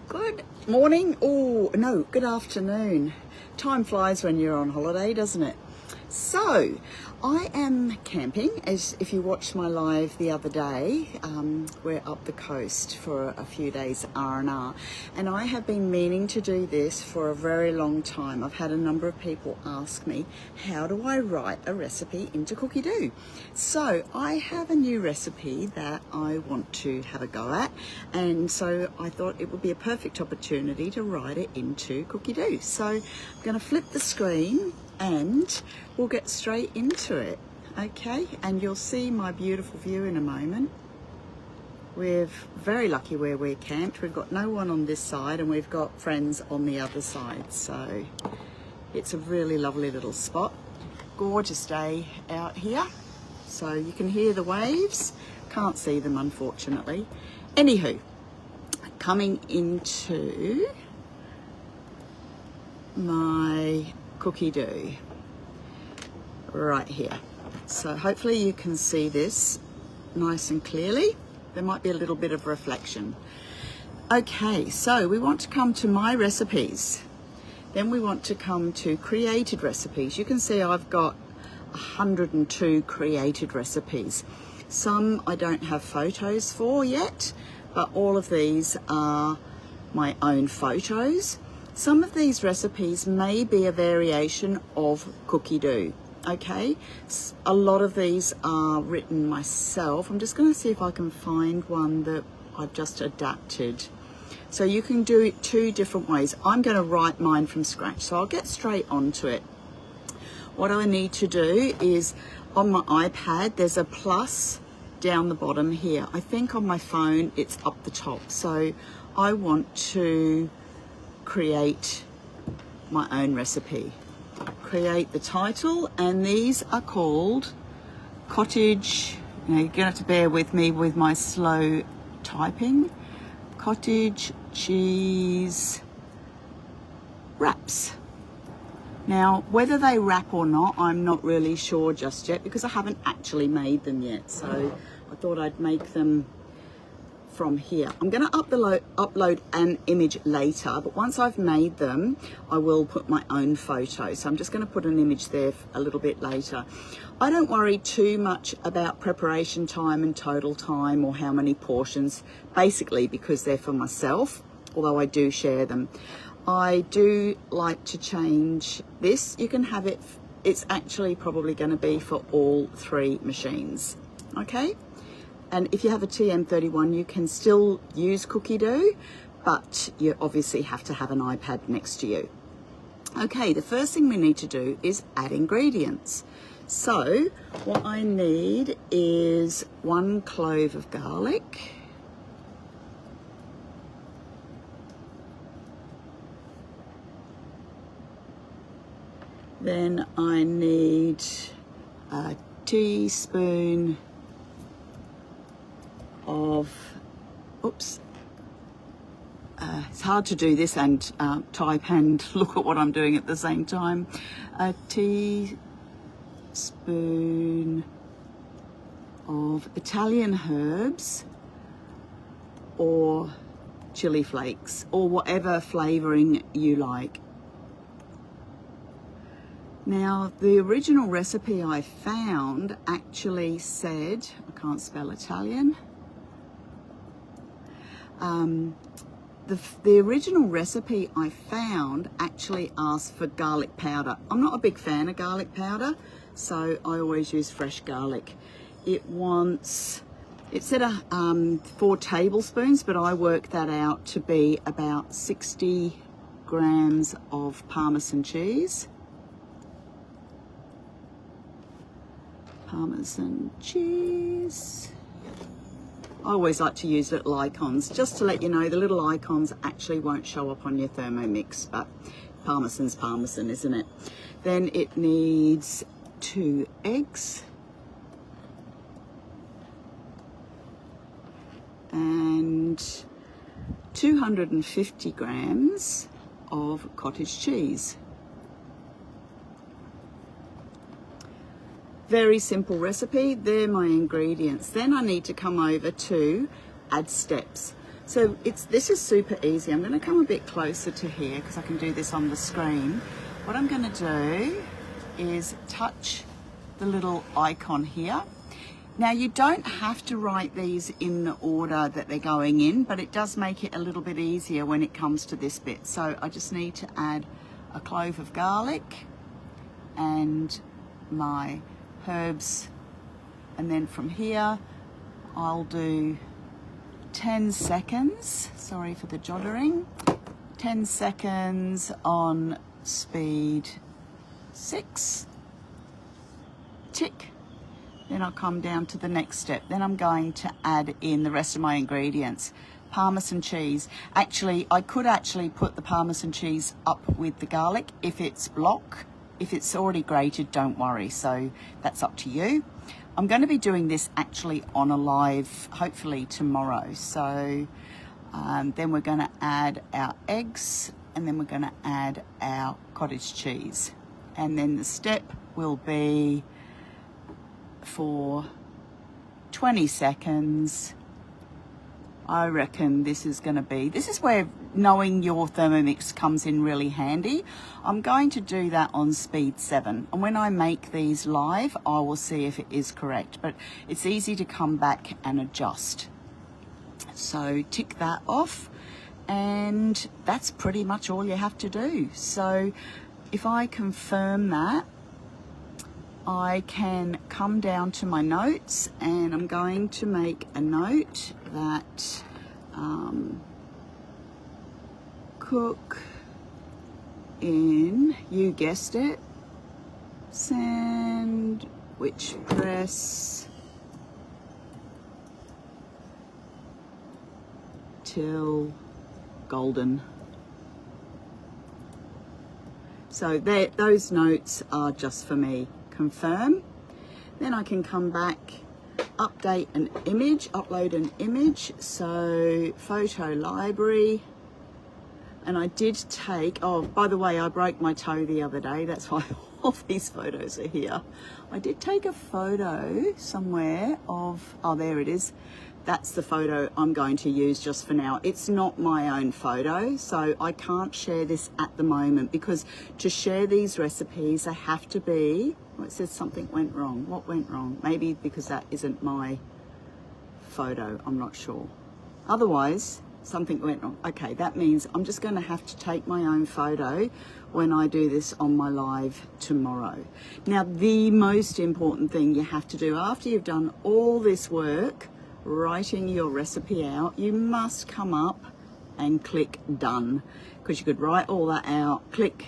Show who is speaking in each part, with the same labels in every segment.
Speaker 1: Good morning. Oh, no, good afternoon. Time flies when you're on holiday, doesn't it? So, I am camping, as if you watched my live the other day. We're up the coast for a few days R&R, and I have been meaning to do this for a very long time. I've had a number of people ask me, how do I write a recipe into cookidoo? So I have a new recipe that I want to have a go at, and so I thought it would be a perfect opportunity to write it into cookidoo. So I'm going to flip the screen and we'll get straight into it, okay? And you'll see my beautiful view in a moment. We're very lucky where we're camped. We've got no one on this side and we've got friends on the other side, so it's a really lovely little spot. Gorgeous day out here, so you can hear the waves. Can't see them, unfortunately. Anywho, coming into my cookidoo right here. So hopefully you can see this nice and clearly. There might be a little bit of reflection. Okay, so we want to come to my recipes. Then we want to come to created recipes. You can see I've got 102 created recipes. Some I don't have photos for yet, but all of these are my own photos. Some of these recipes may be a variation of cookidoo, okay? A lot of these are written myself. I'm just going to see if I can find one that I've just adapted. So you can do it two different ways. I'm going to write mine from scratch, so I'll get straight onto it. What I need to do is, on my iPad, there's a plus down the bottom here. I think on my phone it's up the top. So I want to create my own recipe. Create the title, and these are called cottage, you're gonna have to bear with me with my slow typing, cottage cheese wraps. Now, whether they wrap or not, I'm not really sure just yet because I haven't actually made them yet. So I thought I'd make them from here. I'm going to upload an image later, but once I've made them, I will put my own photo. So I'm just going to put an image there a little bit later. I don't worry too much about preparation time and total time or how many portions, basically because they're for myself, although I do share them. I do like to change this. You can have it, it's actually probably going to be for all three machines, okay? And if you have a TM31, you can still use cookidoo, but you obviously have to have an iPad next to you. Okay, the first thing we need to do is add ingredients. So what I need is 1 clove of garlic, then I need a teaspoon of, it's hard to do this and type and look at what I'm doing at the same time. A teaspoon of Italian herbs or chili flakes or whatever flavouring you like. Now, the original recipe I found actually said, I can't spell Italian, the original recipe I found actually asked for garlic powder. I'm not a big fan of garlic powder, so I always use fresh garlic. It said 4 tablespoons, but I worked that out to be about 60 grams of Parmesan cheese. Parmesan cheese. I always like to use little icons, just to let you know the little icons actually won't show up on your Thermomix, but Parmesan's Parmesan, isn't it? Then it needs 2 eggs and 250 grams of cottage cheese. Very simple recipe. They're my ingredients. Then I need to come over to add steps. So this is super easy. I'm going to come a bit closer to here because I can do this on the screen. What I'm going to do is touch the little icon here. Now you don't have to write these in the order that they're going in, but it does make it a little bit easier when it comes to this bit. So I just need to add a clove of garlic and my herbs, and then from here I'll do 10 seconds, sorry for the jottering, 10 seconds on speed 6, tick. Then I'll come down to the next step. Then I'm going to add in the rest of my ingredients. Parmesan cheese. Actually, I could actually put the Parmesan cheese up with the garlic if it's block. If it's already grated, don't worry. So that's up to you. I'm going to be doing this actually on a live, hopefully tomorrow. So then we're going to add our eggs, and then we're going to add our cottage cheese. And then the step will be for 20 seconds. I reckon this is where knowing your Thermomix comes in really handy. I'm going to do that on speed 7, and when I make these live I will see if it is correct, but it's easy to come back and adjust. So tick that off, and that's pretty much all you have to do. So if I confirm that, I can come down to my notes, and I'm going to make a note that cook in, you guessed it, sandwich press till golden. So those notes are just for me. Confirm. Then I can come back, update an image, upload an image. So photo library. And I did take, oh, by the way, I broke my toe the other day. That's why all these photos are here. I did take a photo somewhere of, oh, there it is. That's the photo I'm going to use just for now. It's not my own photo, so I can't share this at the moment, because to share these recipes, they have to be, oh, it says something went wrong. What went wrong? Maybe because that isn't my photo, I'm not sure. Otherwise, something went wrong. Okay, that means I'm just going to have to take my own photo when I do this on my live tomorrow. Now, the most important thing you have to do after you've done all this work, writing your recipe out, you must come up and click done, because you could write all that out, click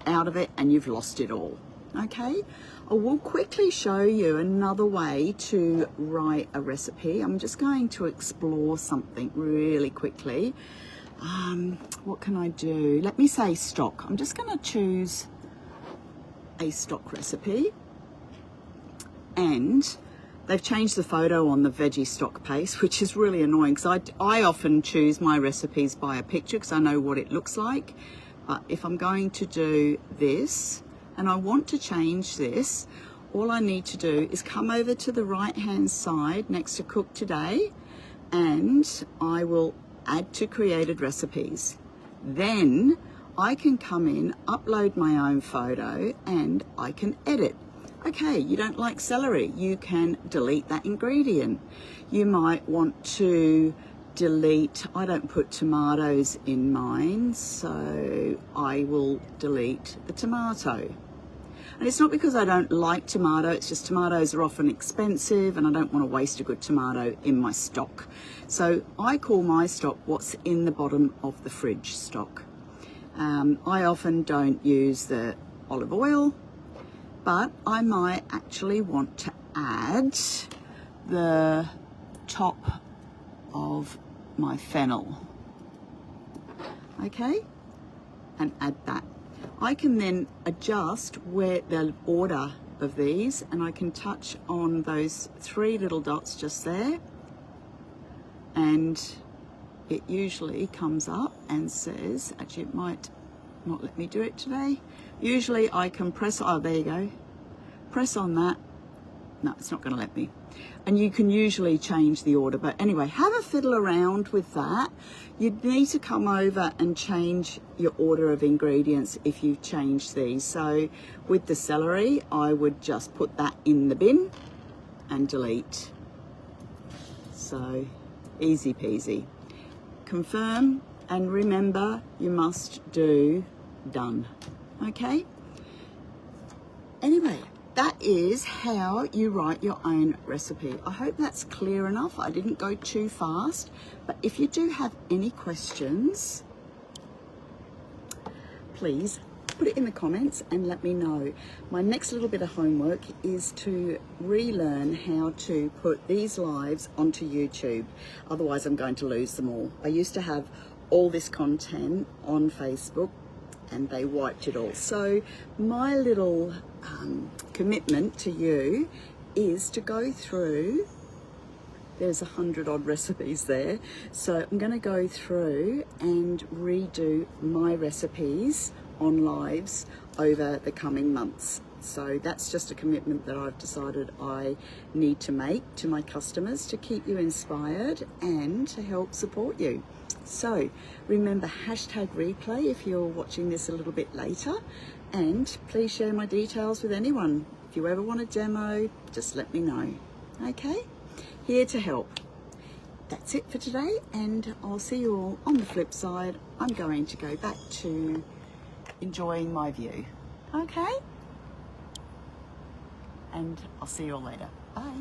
Speaker 1: out of it, and you've lost it all. Okay, I will quickly show you another way to write a recipe. I'm just going to explore something really quickly. What can I do? Let me say stock. I'm just going to choose a stock recipe, and they've changed the photo on the veggie stock paste, which is really annoying, because I often choose my recipes by a picture because I know what it looks like. But if I'm going to do this and I want to change this, all I need to do is come over to the right hand side next to Cook Today, and I will add to created recipes. Then I can come in, upload my own photo, and I can edit. Okay, you don't like celery, you can delete that ingredient. You might want to delete, I don't put tomatoes in mine, so I will delete the tomato. And it's not because I don't like tomato, it's just tomatoes are often expensive and I don't want to waste a good tomato in my stock. So I call my stock what's in the bottom of the fridge stock. I often don't use the olive oil, but I might actually want to add the top of my fennel. Okay, and add that. I can then adjust where the order of these, and I can touch on those 3 little dots just there, and it usually comes up and says, actually it might not let me do it today. Usually I can press, oh there you go, press on that, No, it's not going to let me. And you can usually change the order. But anyway, have a fiddle around with that. You'd need to come over and change your order of ingredients if you've changed these. So with the celery, I would just put that in the bin and delete. So easy peasy. Confirm and remember, you must do done. Okay? Anyway, that is how you write your own recipe. I hope that's clear enough. I didn't go too fast, but if you do have any questions, please put it in the comments and let me know. My next little bit of homework is to relearn how to put these lives onto YouTube. Otherwise, I'm going to lose them all. I used to have all this content on Facebook and they wiped it all. So my little commitment to you is to go through, there's 100 odd recipes there, so I'm going to go through and redo my recipes on lives over the coming months. So that's just a commitment that I've decided I need to make to my customers to keep you inspired and to help support you. So remember, hashtag replay if you're watching this a little bit later, and please share my details with anyone. If you ever want a demo, just let me know. Okay? Here to help. That's it for today, and I'll see you all on the flip side. I'm going to go back to enjoying my view. Okay? And I'll see you all later. Bye.